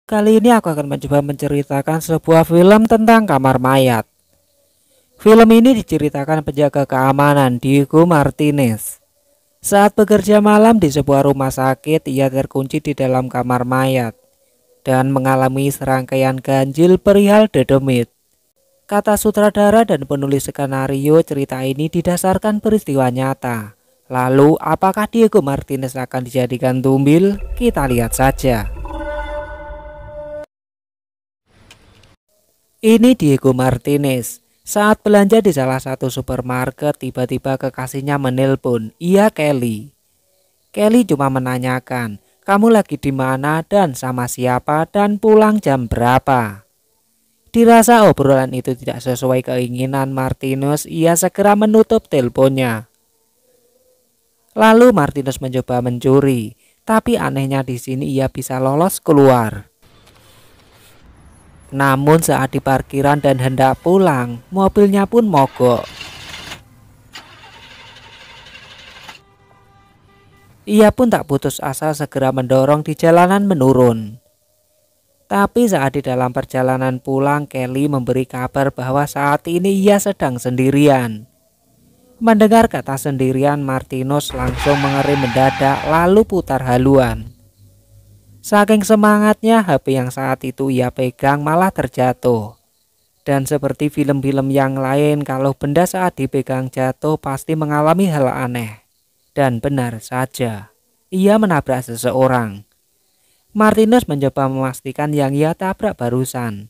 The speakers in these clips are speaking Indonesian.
Kali ini aku akan mencoba menceritakan sebuah film tentang kamar mayat. Film ini diceritakan penjaga keamanan Diego Martinez. Saat bekerja malam di sebuah rumah sakit, ia terkunci di dalam kamar mayat dan mengalami serangkaian ganjil perihal dedemit. Kata sutradara dan penulis skenario, cerita ini didasarkan peristiwa nyata. Lalu, apakah Diego Martinez akan dijadikan tumbil? Kita lihat saja. Ini Diego Martinez. Saat belanja di salah satu supermarket, tiba-tiba kekasihnya menelpon. Iya, Kelly. Kelly cuma menanyakan, kamu lagi di mana dan sama siapa dan pulang jam berapa. Dirasa obrolan itu tidak sesuai keinginan Martinez, ia segera menutup teleponnya. Lalu Martinez mencoba mencuri, tapi anehnya di sini ia bisa lolos keluar. Namun saat di parkiran dan hendak pulang, mobilnya pun mogok. Ia pun tak putus asa segera mendorong di jalanan menurun. Tapi saat di dalam perjalanan pulang, Kelly memberi kabar bahwa saat ini ia sedang sendirian. Mendengar kata sendirian, Martinez langsung mengerem mendadak lalu putar haluan. Saking semangatnya, HP yang saat itu ia pegang malah terjatuh. Dan seperti film-film yang lain, kalau benda saat dipegang jatuh pasti mengalami hal aneh. Dan benar saja, ia menabrak seseorang. Martinez mencoba memastikan yang ia tabrak barusan.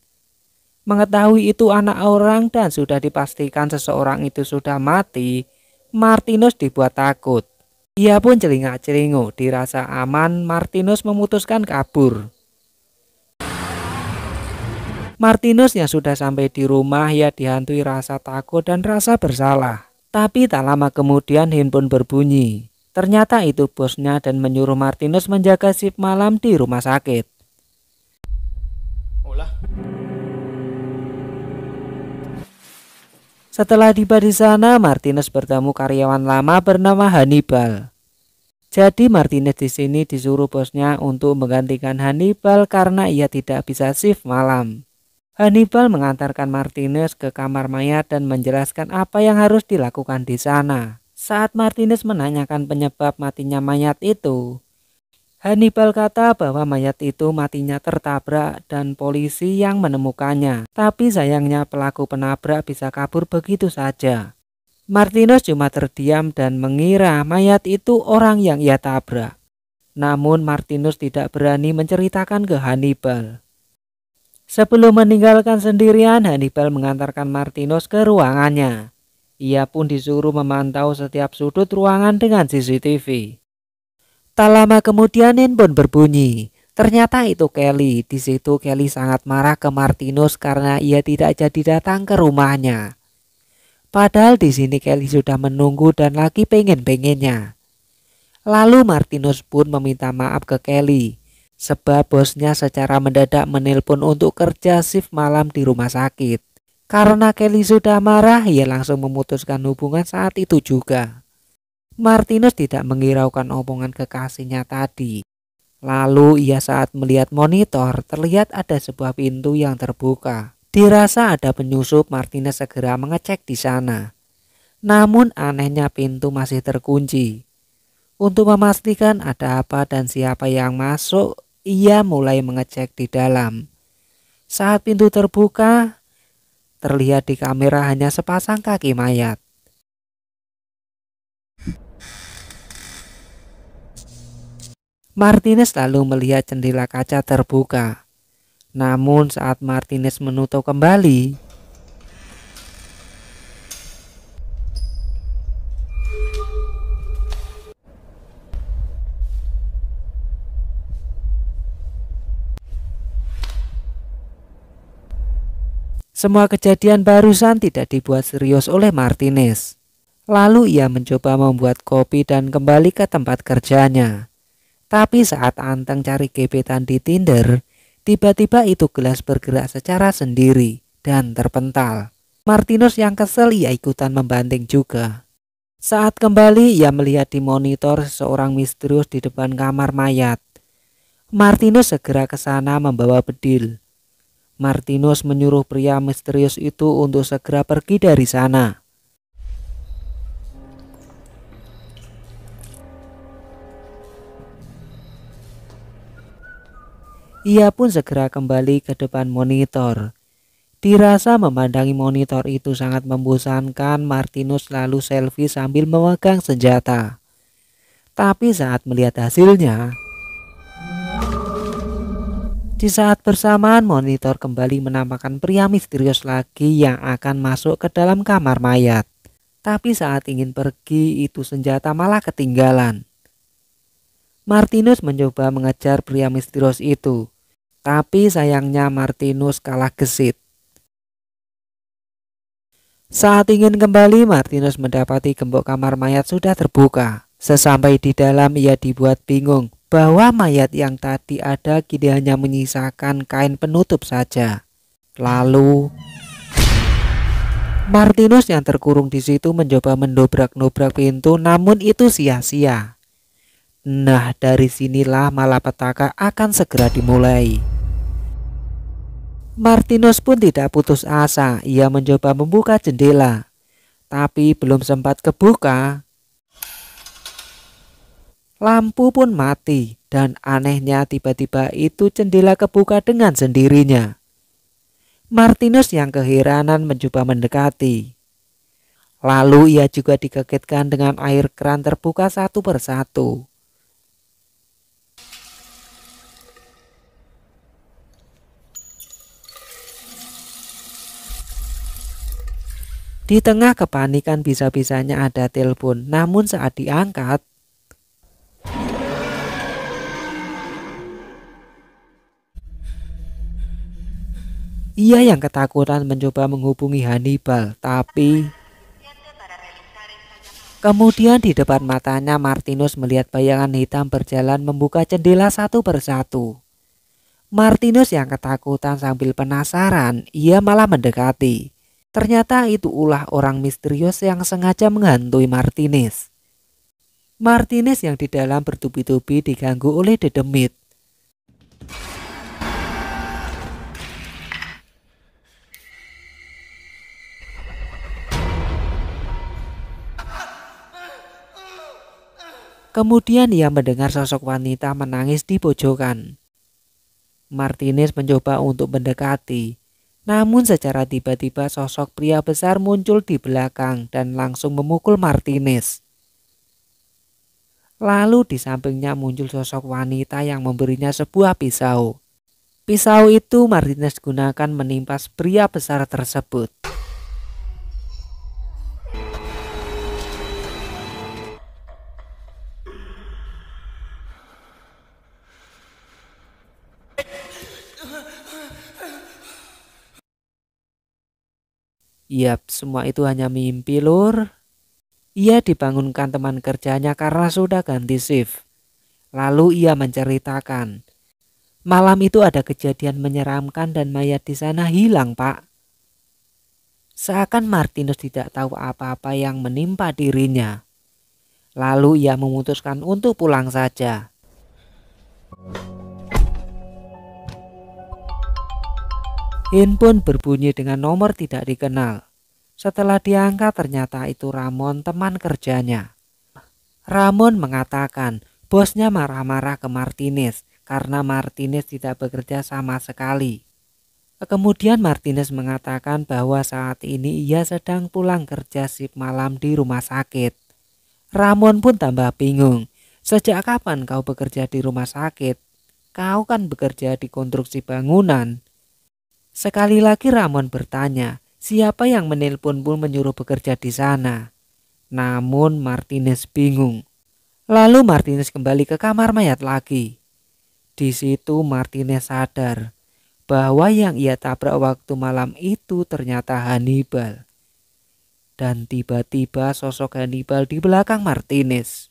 Mengetahui itu anak orang dan sudah dipastikan seseorang itu sudah mati, Martinez dibuat takut. Ia pun celingak-celinguk, dirasa aman, Martinez memutuskan kabur. Martinez yang sudah sampai di rumah, ia dihantui rasa takut dan rasa bersalah. Tapi tak lama kemudian handphone berbunyi. Ternyata itu bosnya dan menyuruh Martinez menjaga shift malam di rumah sakit. Setelah tiba di sana, Martinez bertemu karyawan lama bernama Hannibal. Jadi Martinez di sini disuruh bosnya untuk menggantikan Hannibal karena ia tidak bisa shift malam. Hannibal mengantarkan Martinez ke kamar mayat dan menjelaskan apa yang harus dilakukan di sana. Saat Martinez menanyakan penyebab matinya mayat itu, Hannibal kata bahwa mayat itu matinya tertabrak dan polisi yang menemukannya. Tapi sayangnya pelaku penabrak bisa kabur begitu saja. Martinez cuma terdiam dan mengira mayat itu orang yang ia tabrak. Namun Martinez tidak berani menceritakan ke Hannibal. Sebelum meninggalkan sendirian, Hannibal mengantarkan Martinez ke ruangannya. Ia pun disuruh memantau setiap sudut ruangan dengan CCTV. Tak lama kemudian handphone berbunyi. Ternyata itu Kelly. Di situ Kelly sangat marah ke Martinez karena ia tidak jadi datang ke rumahnya. Padahal di sini Kelly sudah menunggu dan lagi pengen-pengennya. Lalu Martinez pun meminta maaf ke Kelly sebab bosnya secara mendadak menelpon untuk kerja shift malam di rumah sakit. Karena Kelly sudah marah, ia langsung memutuskan hubungan saat itu juga. Martinez tidak menghiraukan omongan kekasihnya tadi. Lalu ia saat melihat monitor terlihat ada sebuah pintu yang terbuka. Dirasa ada penyusup, Martinez segera mengecek di sana. Namun anehnya pintu masih terkunci. Untuk memastikan ada apa dan siapa yang masuk, ia mulai mengecek di dalam. Saat pintu terbuka, terlihat di kamera hanya sepasang kaki mayat. Martinez lalu melihat jendela kaca terbuka. Namun saat Martinez menutup kembali, semua kejadian barusan tidak dibuat serius oleh Martinez. Lalu ia mencoba membuat kopi dan kembali ke tempat kerjanya. Tapi saat anteng cari gebetan di Tinder, tiba-tiba itu gelas bergerak secara sendiri dan terpental. Martinez yang kesel ia ikutan membanting juga. Saat kembali ia melihat di monitor seseorang misterius di depan kamar mayat. Martinus segera ke sana membawa bedil. Martinus menyuruh pria misterius itu untuk segera pergi dari sana. Ia pun segera kembali ke depan monitor. Dirasa memandangi monitor itu sangat membosankan, Martinus lalu selfie sambil memegang senjata. Tapi saat melihat hasilnya, di saat bersamaan monitor kembali menampakkan pria misterius lagi yang akan masuk ke dalam kamar mayat. Tapi saat ingin pergi, itu senjata malah ketinggalan. Martinus mencoba mengejar pria misterius itu. Tapi sayangnya Martinus kalah gesit. Saat ingin kembali, Martinus mendapati gembok kamar mayat sudah terbuka. Sesampai di dalam, ia dibuat bingung bahwa mayat yang tadi ada kini hanya menyisakan kain penutup saja. Lalu Martinus yang terkurung di situ mencoba mendobrak-dobrak pintu, namun itu sia-sia. Nah, dari sinilah malapetaka akan segera dimulai. Martinus pun tidak putus asa. Ia mencoba membuka jendela, tapi belum sempat kebuka, lampu pun mati. Dan anehnya tiba-tiba itu jendela kebuka dengan sendirinya. Martinus yang keheranan mencoba mendekati. Lalu ia juga dikagetkan dengan air keran terbuka satu persatu. Di tengah kepanikan bisa-bisanya ada telepon, namun saat diangkat, ia yang ketakutan mencoba menghubungi Hannibal, tapi kemudian di depan matanya Martinus melihat bayangan hitam berjalan membuka jendela satu persatu. Martinus yang ketakutan sambil penasaran, ia malah mendekati. Ternyata itu ulah orang misterius yang sengaja menghantui Martinus. Martinus yang di dalam bertubi-tubi diganggu oleh dedemit. Kemudian ia mendengar sosok wanita menangis di pojokan. Martinus mencoba untuk mendekati. Namun secara tiba-tiba sosok pria besar muncul di belakang dan langsung memukul Martinus. Lalu di sampingnya muncul sosok wanita yang memberinya sebuah pisau. Pisau itu Martinus gunakan menimpas pria besar tersebut. Yap, semua itu hanya mimpi, Lur. Ia dibangunkan teman kerjanya karena sudah ganti shift. Lalu ia menceritakan, malam itu ada kejadian menyeramkan dan mayat di sana hilang, Pak. Seakan Martinus tidak tahu apa-apa yang menimpa dirinya. Lalu ia memutuskan untuk pulang saja. Handphone berbunyi dengan nomor tidak dikenal. Setelah diangkat ternyata itu Ramon, teman kerjanya. Ramon mengatakan bosnya marah-marah ke Martinus karena Martinus tidak bekerja sama sekali. Kemudian Martinus mengatakan bahwa saat ini ia sedang pulang kerja shift malam di rumah sakit. Ramon pun tambah bingung. Sejak kapan kau bekerja di rumah sakit? Kau kan bekerja di konstruksi bangunan. Sekali lagi Ramon bertanya, siapa yang menelpon pun menyuruh bekerja di sana. Namun Martinus bingung. Lalu Martinus kembali ke kamar mayat lagi. Di situ Martinus sadar bahwa yang ia tabrak waktu malam itu ternyata Hannibal. Dan tiba-tiba sosok Hannibal di belakang Martinus.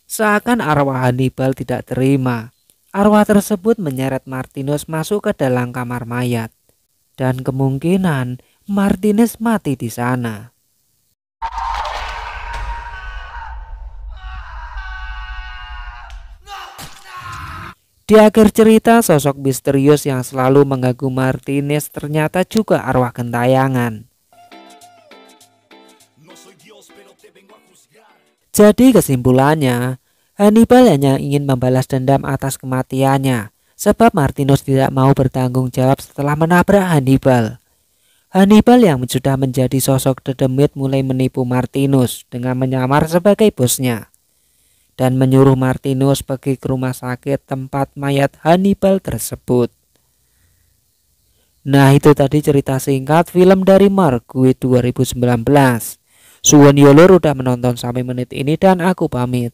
Seakan arwah Hannibal tidak terima. Arwah tersebut menyeret Martinus masuk ke dalam kamar mayat. Dan kemungkinan Martinus mati di sana. Di akhir cerita, sosok misterius yang selalu mengganggu Martinez ternyata juga arwah gentayangan. Jadi kesimpulannya, Hannibal hanya ingin membalas dendam atas kematiannya, sebab Martinus tidak mau bertanggung jawab setelah menabrak Hannibal. Hannibal yang sudah menjadi sosok dedemit mulai menipu Martinus dengan menyamar sebagai bosnya dan menyuruh Martinus pergi ke rumah sakit tempat mayat Hannibal tersebut. Nah, itu tadi cerita singkat film dari Marguerite 2019. Suwun yolur udah menonton sampai menit ini dan aku pamit.